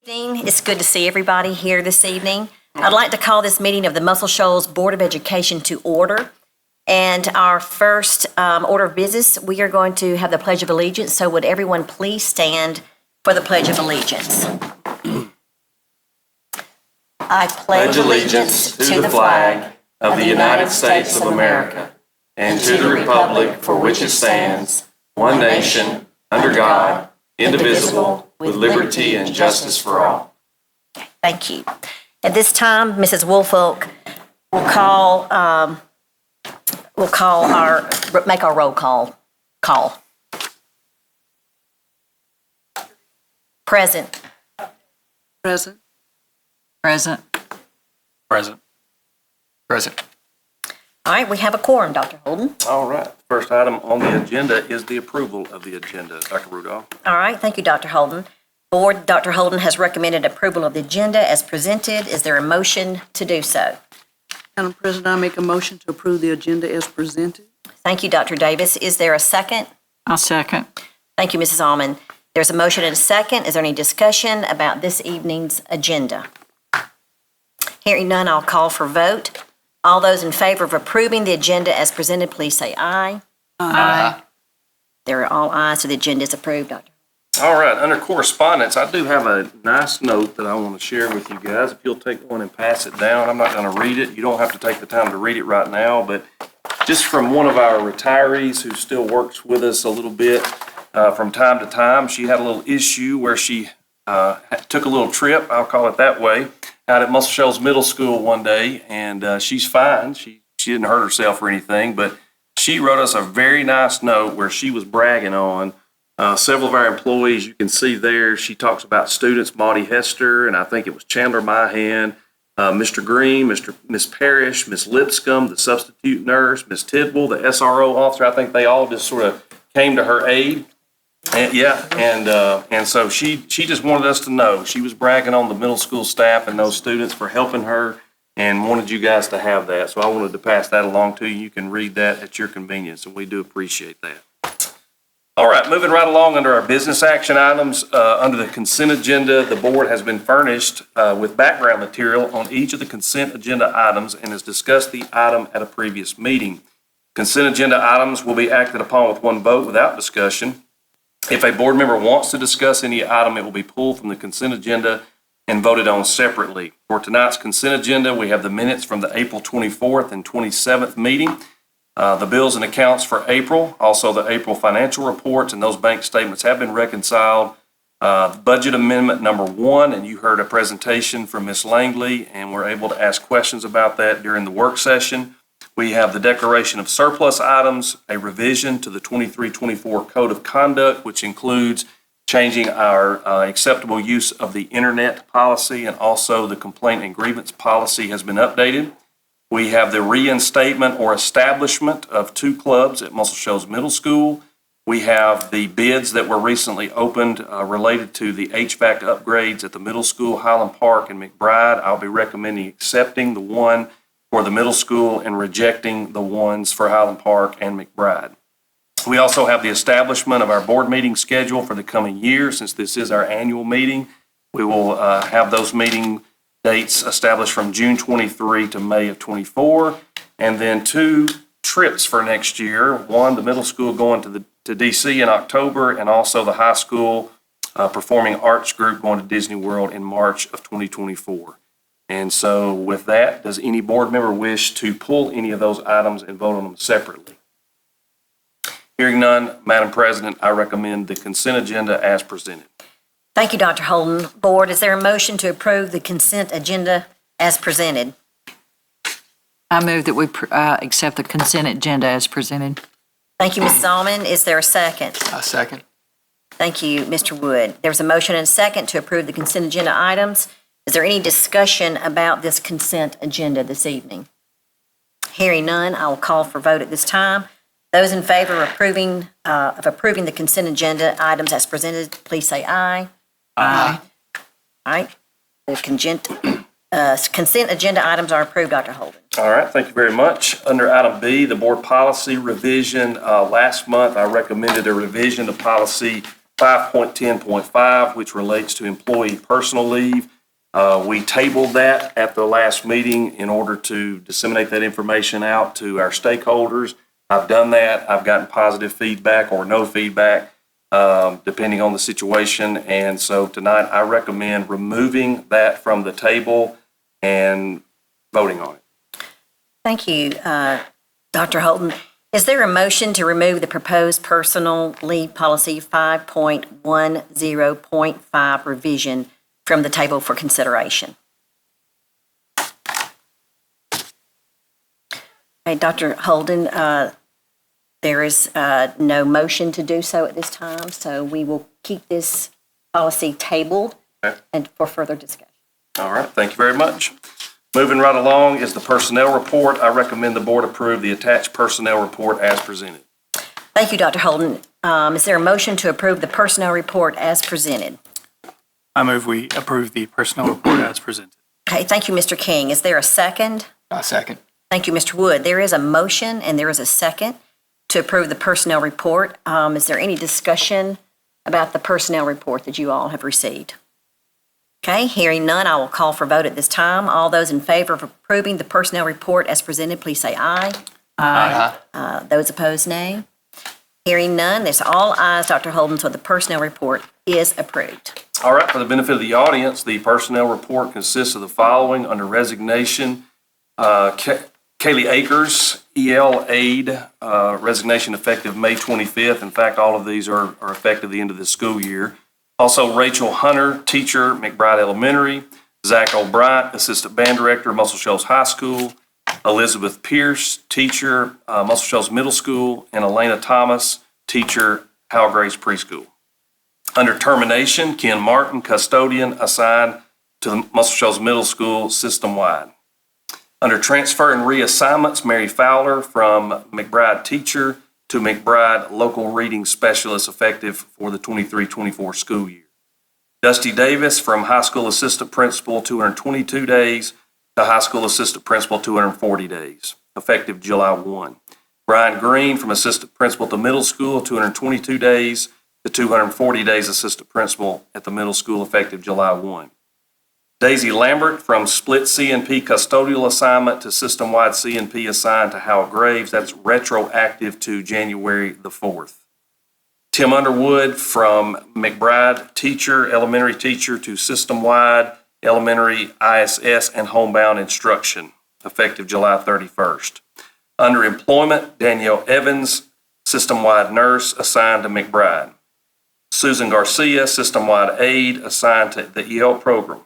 It's good to see everybody here this evening. I'd like to call this meeting of the Muscle Shoals Board of Education to order. And our first order of business, we are going to have the Pledge of Allegiance. So would everyone please stand for the Pledge of Allegiance? I pledge allegiance to the flag of the United States of America and to the republic for which it stands, one nation, under God, indivisible, with liberty and justice for all. Thank you. At this time, Mrs. Woolfolk will make our roll call. Present. Present. Present. Present. Present. All right, we have a quorum, Dr. Holden. All right. First item on the agenda is the approval of the agenda. Dr. Rudolph. All right, thank you, Dr. Holden. Board, Dr. Holden has recommended approval of the agenda as presented. Is there a motion to do so? Madam President, I make a motion to approve the agenda as presented. Thank you, Dr. Davis. Is there a second? I'll second. Thank you, Mrs. Almond. There's a motion and a second. Is there any discussion about this evening's agenda? Hearing none, I'll call for vote. All those in favor of approving the agenda as presented, please say aye. Aye. There are all ayes, so the agenda is approved, Dr. All right. Under correspondence, I do have a nice note that I want to share with you guys. If you'll take one and pass it down, I'm not going to read it. You don't have to take the time to read it right now, but just from one of our retirees who still works with us a little bit from time to time. She had a little issue where she took a little trip, I'll call it that way, out at Muscle Shoals Middle School one day, and she's fine. She didn't hurt herself or anything, but she wrote us a very nice note where she was bragging on several of our employees. You can see there, she talks about students, Maudie Hester, and I think it was Chandler Myhan, Mr. Green, Miss Parrish, Miss Lipscomb, the substitute nurse, Miss Tidwell, the SRO officer. I think they all just sort of came to her aid. And so she just wanted us to know she was bragging on the middle school staff and those students for helping her and wanted you guys to have that. So I wanted to pass that along to you. You can read that at your convenience, and we do appreciate that. All right, moving right along under our business action items, under the consent agenda, the board has been furnished with background material on each of the consent agenda items and has discussed the item at a previous meeting. Consent agenda items will be acted upon with one vote without discussion. If a board member wants to discuss any item, it will be pulled from the consent agenda and voted on separately. For tonight's consent agenda, we have the minutes from the April 24th and 27th meeting, the bills and accounts for April, also the April financial reports, and those bank statements have been reconciled. Budget amendment number 1, and you heard a presentation from Ms. Langley, and we're able to ask questions about that during the work session. We have the declaration of surplus items, a revision to the 23-24 Code of Conduct, which includes changing our acceptable use of the internet policy, and also the complaint and grievance policy has been updated. We have the reinstatement or establishment of 2 clubs at Muscle Shoals Middle School. We have the bids that were recently opened related to the HVAC upgrades at the middle school, Highland Park and McBride. I'll be recommending accepting the one for the middle school and rejecting the ones for Highland Park and McBride. We also have the establishment of our board meeting schedule for the coming year. Since this is our annual meeting, we will have those meeting dates established from June 23 to May of 24, and then 2 trips for next year. One, the middle school going to DC in October, and also the high school performing arts group going to Disney World in March of 2024. And so with that, does any board member wish to pull any of those items and vote on them separately? Hearing none, Madam President, I recommend the consent agenda as presented. Thank you, Dr. Holden. Board, is there a motion to approve the consent agenda as presented? I move that we accept the consent agenda as presented. Thank you, Ms. Almond. Is there a second? A second. Thank you, Mr. Wood. There's a motion and a second to approve the consent agenda items. Is there any discussion about this consent agenda this evening? Hearing none, I will call for vote at this time. Those in favor of approving the consent agenda items as presented, please say aye. Aye. All right. The consent agenda items are approved, Dr. Holden. All right, thank you very much. Under item B, the board policy revision. Last month, I recommended a revision to policy 5.10.5, which relates to employee personal leave. We tabled that at the last meeting in order to disseminate that information out to our stakeholders. I've done that. I've gotten positive feedback or no feedback, depending on the situation. And so tonight, I recommend removing that from the table and voting on it. Thank you, Dr. Holden. Is there a motion to remove the proposed personal leave policy 5.10.5 revision from the table for consideration? Okay, Dr. Holden, there is no motion to do so at this time, so we will keep this policy tabled Okay. and for further discussion. All right, thank you very much. Moving right along is the personnel report. I recommend the board approve the attached personnel report as presented. Thank you, Dr. Holden. Is there a motion to approve the personnel report as presented? I move we approve the personnel report as presented. Okay, thank you, Mr. King. Is there a second? Second. Thank you, Mr. Wood. There is a motion and there is a second to approve the personnel report. Is there any discussion about the personnel report that you all have received? Okay, hearing none, I will call for vote at this time. All those in favor of approving the personnel report as presented, please say aye. Aye. Those opposed, nay. Hearing none, that's all ayes, Dr. Holden, so the personnel report is approved. All right, for the benefit of the audience, the personnel report consists of the following under resignation. Kaylee Akers, EL aide, resignation effective May 25th. In fact, all of these are effective the end of the school year. Also, Rachel Hunter, teacher, McBride Elementary. Zach O'Brien, assistant band director, Muscle Shoals High School. Elizabeth Pierce, teacher, Muscle Shoals Middle School. And Elena Thomas, teacher, Howell Grace Preschool. Under termination, Ken Martin, custodian, assigned to the Muscle Shoals Middle School system-wide. Under transfer and reassignments, Mary Fowler from McBride teacher to McBride local reading specialist effective for the 23-24 school year. Dusty Davis from high school assistant principal 222 days to high school assistant principal 240 days, effective July 1. Brian Green from assistant principal to middle school 222 days to 240 days assistant principal at the middle school, effective July 1. Daisy Lambert from split CNP custodial assignment to system-wide CNP assigned to Howell Graves. That's retroactive to January the 4th. Tim Underwood from McBride teacher, elementary teacher to system-wide elementary ISS and homebound instruction, effective July 31st. Under employment, Danielle Evans, system-wide nurse assigned to McBride. Susan Garcia, system-wide aide assigned to the EL program.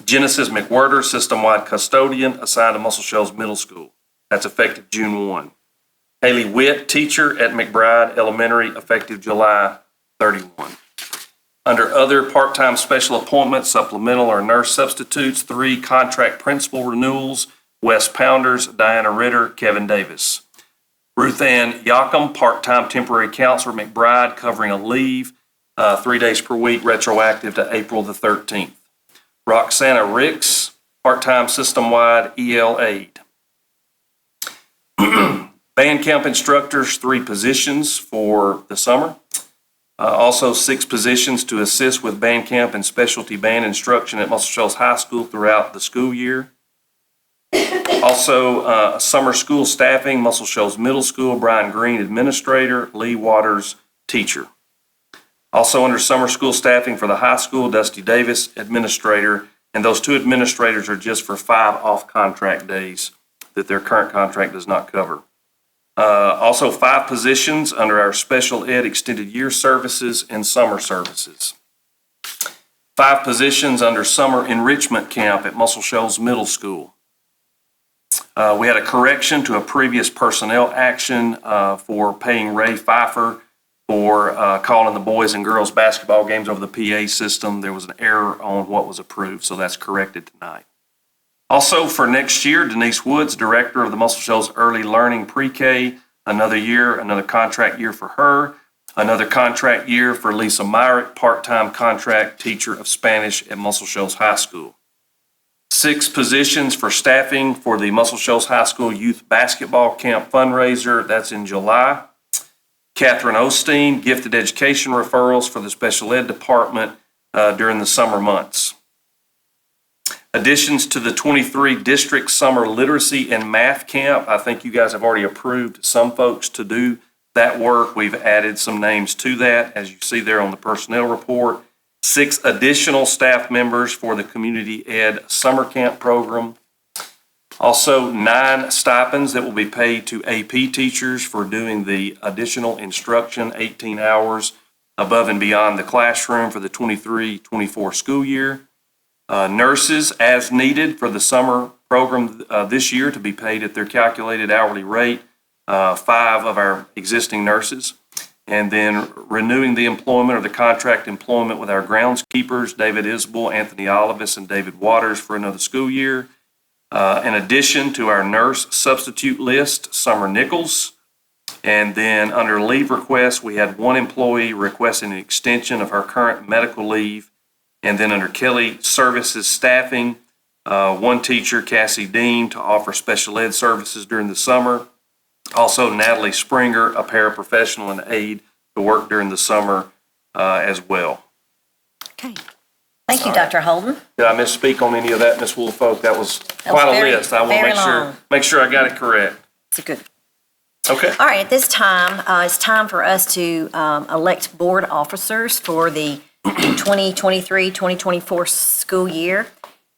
Genesis McWhirter, system-wide custodian, assigned to Muscle Shoals Middle School. That's effective June 1. Haley Witt, teacher at McBride Elementary, effective July 31. Under other part-time special appointments, supplemental or nurse substitutes, 3 contract principal renewals, Wes Pounders, Diana Ritter, Kevin Davis. Ruth Ann Yocum, part-time temporary counselor, McBride, covering a leave, 3 days per week, retroactive to April the 13th. Roxana Ricks, part-time system-wide EL aide. Band camp instructors, 3 positions for the summer. Also 6 positions to assist with band camp and specialty band instruction at Muscle Shoals High School throughout the school year. Also, summer school staffing, Muscle Shoals Middle School, Brian Green, administrator, Lee Waters, teacher. Also under summer school staffing for the high school, Dusty Davis, administrator, and those 2 administrators are just for 5 off-contract days that their current contract does not cover. Also 5 positions under our special ed extended year services and summer services. 5 positions under summer enrichment camp at Muscle Shoals Middle School. We had a correction to a previous personnel action for paying Ray Pfeiffer for calling the boys and girls basketball games over the PA system. There was an error on what was approved, so that's corrected tonight. Also for next year, Denise Woods, director of the Muscle Shoals Early Learning Pre-K, another year, another contract year for her. Another contract year for Lisa Myrick, part-time contract teacher of Spanish at Muscle Shoals High School. 6 positions for staffing for the Muscle Shoals High School Youth Basketball Camp fundraiser. That's in July. Catherine Osteen, gifted education referrals for the special ed department during the summer months. Additions to the 23 district summer literacy and math camp. I think you guys have already approved some folks to do that work. We've added some names to that, as you see there on the personnel report. 6 additional staff members for the community ed summer camp program. Also, 9 stipends that will be paid to AP teachers for doing the additional instruction, 18 hours above and beyond the classroom for the 23-24 school year. Nurses as needed for the summer program this year to be paid at their calculated hourly rate, 5 of our existing nurses. And then renewing the employment or the contract employment with our groundskeepers, David Isbell, Anthony Olivis, and David Waters for another school year. In addition to our nurse substitute list, Summer Nichols. And then under leave requests, we had 1 employee requesting an extension of her current medical leave. And then under Kelly Services Staffing, 1 teacher, Cassie Dean, to offer special ed services during the summer. Also, Natalie Springer, a paraprofessional and aide, to work during the summer as well. Okay. Thank you, Dr. Holden. Did I misspeak on any of that, Ms. Woolfolk? That was quite a list. I want to make sure I got it correct. It's a good. Okay. All right, at this time, it's time for us to elect board officers for the 2023-2024 school year.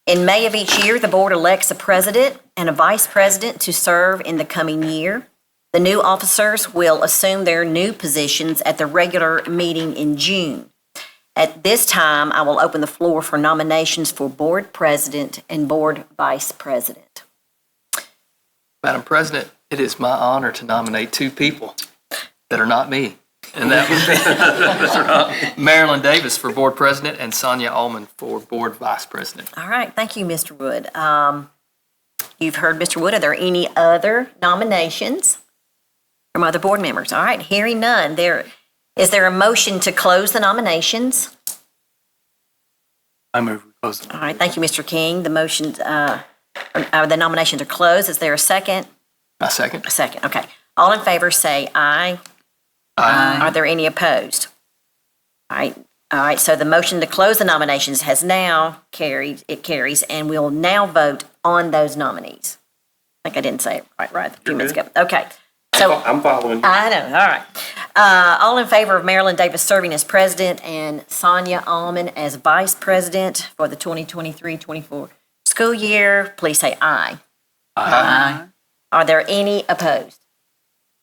In May of each year, the board elects a president and a vice president to serve in the coming year. The new officers will assume their new positions at the regular meeting in June. At this time, I will open the floor for nominations for board president and board vice president. Madam President, it is my honor to nominate 2 people that are not me. And that would be Marilyn Davis for board president and Sonia Allman for board vice president. All right, thank you, Mr. Wood. You've heard Mr. Wood. Are there any other nominations from other board members? All right, hearing none. Is there a motion to close the nominations? I move we close the All right, thank you, Mr. King. The nominations are closed. Is there a second? I second. A second, okay. All in favor say aye. Aye. Are there any opposed? All right, so the motion to close the nominations has now carried, it carries, and we'll now vote on those nominees. I think I didn't say it right a few minutes ago. Okay, so. I'm following you. I know, all right. All in favor of Marilyn Davis serving as president and Sonia Allman as vice president for the 2023-24 school year, please say aye. Aye. Are there any opposed?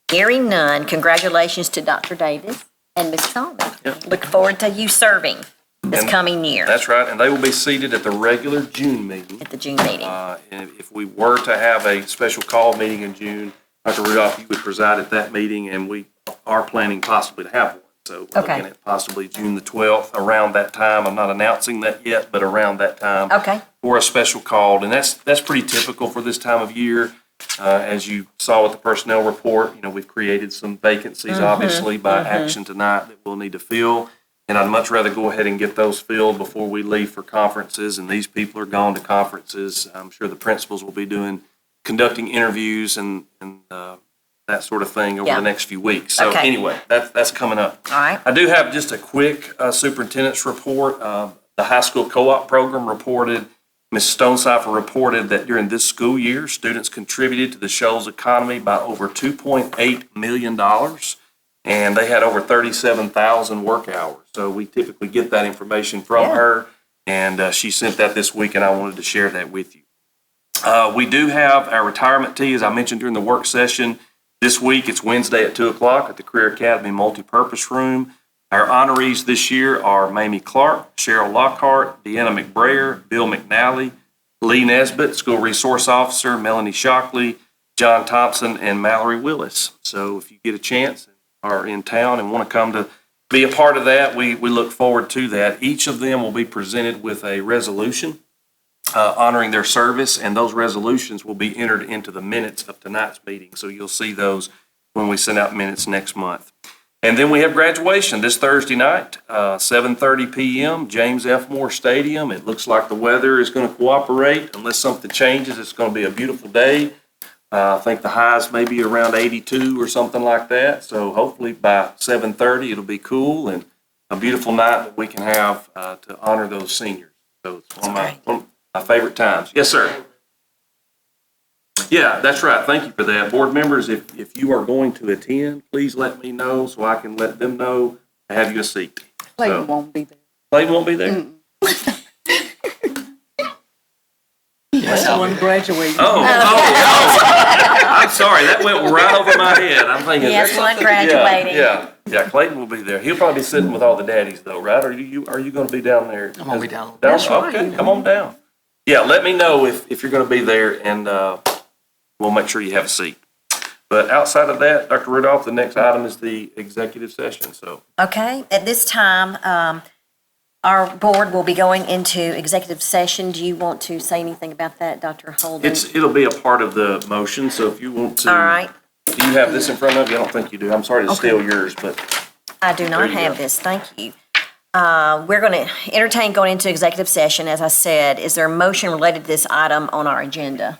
Hearing none, congratulations to Dr. Davis and Ms. Allman. Look forward to you serving this coming year That's right, and they will be seated at the regular June meeting. at the June meeting. And if we were to have a special call meeting in June, Dr. Rudolph, you would preside at that meeting, and we are planning possibly to have one. So we're Okay. looking at possibly June the 12th, around that time. I'm not announcing that yet, but around that time. Okay, For a special call, and that's pretty typical for this time of year. As you saw with the personnel report, we've created some vacancies, obviously, by action tonight that we'll need to fill. And I'd much rather go ahead and get those filled before we leave for conferences, and these people are gone to conferences. I'm sure the principals will be conducting interviews and that sort of thing over Yeah. the next few weeks. So Okay. anyway, that's coming up. all right. I do have just a quick superintendent's report. The high school co-op program reported, Ms. Stonecipher reported that during this school year, students contributed to the Shoals economy by over $2.8 million, and they had over 37,000 work hours. So we typically get that information from Yeah. her, and she sent that this week, and I wanted to share that with you. We do have our retirement tea, as I mentioned during the work session. This week, it's Wednesday at 2 o'clock at the Career Academy Multipurpose Room. Our honorees this year are Mamie Clark, Cheryl Lockhart, Deanna McBrayer, Bill McNally, Lee Nesbitt, School Resource Officer, Melanie Shockley, John Thompson, and Mallory Willis. So if you get a chance and are in town and want to come to be a part of that, we look forward to that. Each of them will be presented with a resolution honoring their service, and those resolutions will be entered into the minutes of tonight's meeting. So you'll see those when we send out minutes next month. And then we have graduation this Thursday night, 7:30 p.m., James F. Moore Stadium. It looks like the weather is going to cooperate. Unless something changes, it's going to be a beautiful day. I think the highs may be around 82 or something like that. So hopefully by 7:30, it'll be cool and a beautiful night that we can have to honor those seniors. So it's one of my favorite times. Yes, sir. Yeah, that's right. Thank you for that. Board members, if you are going to attend, please let me know so I can let them know to have you a seat. Clayton won't be there. Clayton won't be there? That's the one graduating. Oh, I'm sorry. That went right over my head. I'm thinking. Yes, one graduating. Yeah, Clayton will be there. He'll probably be sitting with all the daddies though, right? Are you going to be down there? I'm gonna be down. That's Okay, right. come on down. Yeah, let me know if you're going to be there and we'll make sure you have a seat. But outside of that, Dr. Rudolph, the next item is the executive session, so. Okay, at this time, our board will be going into executive session. Do you want to say anything about that, Dr. Holden? It'll be a part of the motion, so if you want to. All right. Do you have this in front of you? I don't think you do. I'm sorry to steal yours, but I do There not you have go. this, thank you. We're going to entertain going into executive session, as I said. Is there a motion related to this item on our agenda?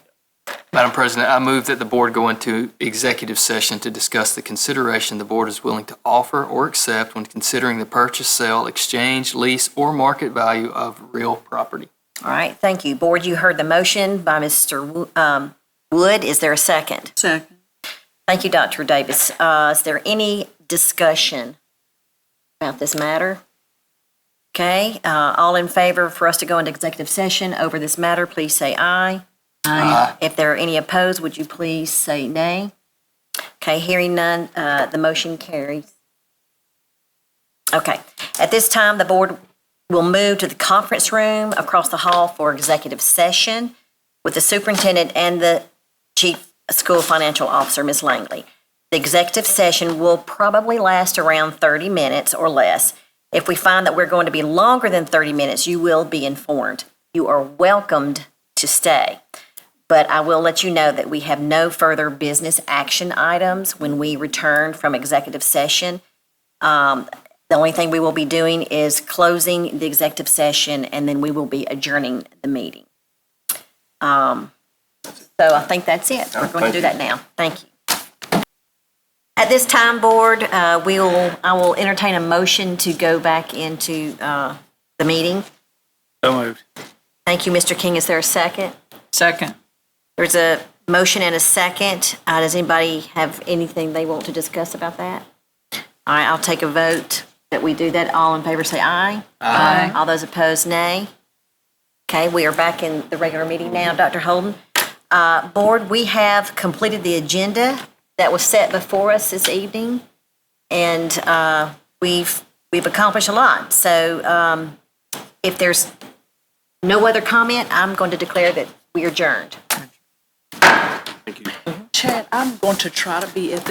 Madam President, I move that the board go into executive session to discuss the consideration the board is willing to offer or accept when considering the purchase, sale, exchange, lease, or market value of real property. All right, thank you. Board, you heard the motion by Mr. Wood. Is there a second? Second. Thank you, Dr. Davis. Is there any discussion about this matter? Okay, all in favor for us to go into executive session over this matter, please say aye. Aye. If there are any opposed, would you please say nay? Okay, hearing none, the motion carries. Okay, at this time, the board will move to the conference room across the hall for executive session with the superintendent and the chief school financial officer, Ms. Langley. The executive session will probably last around 30 minutes or less. If we find that we're going to be longer than 30 minutes, you will be informed. You are welcomed to stay. But I will let you know that we have no further business action items when we return from executive session. The only thing we will be doing is closing the executive session, and then we will be adjourning the meeting. So I think that's it. We're going to do that now. Thank you. At this time, board, I will entertain a motion to go back into the meeting. So moved. Thank you, Mr. King. Is there a second? Second. There's a motion and a second. Does anybody have anything they want to discuss about that? All right, I'll take a vote that we do that. All in favor say aye. Aye. All those opposed, nay. Okay, we are back in the regular meeting now. Dr. Holden. Board, we have completed the agenda that was set before us this evening, and we've accomplished a lot. So if there's no other comment, I'm going to declare that we are adjourned. Thank you. Chad, I'm going to try to be at the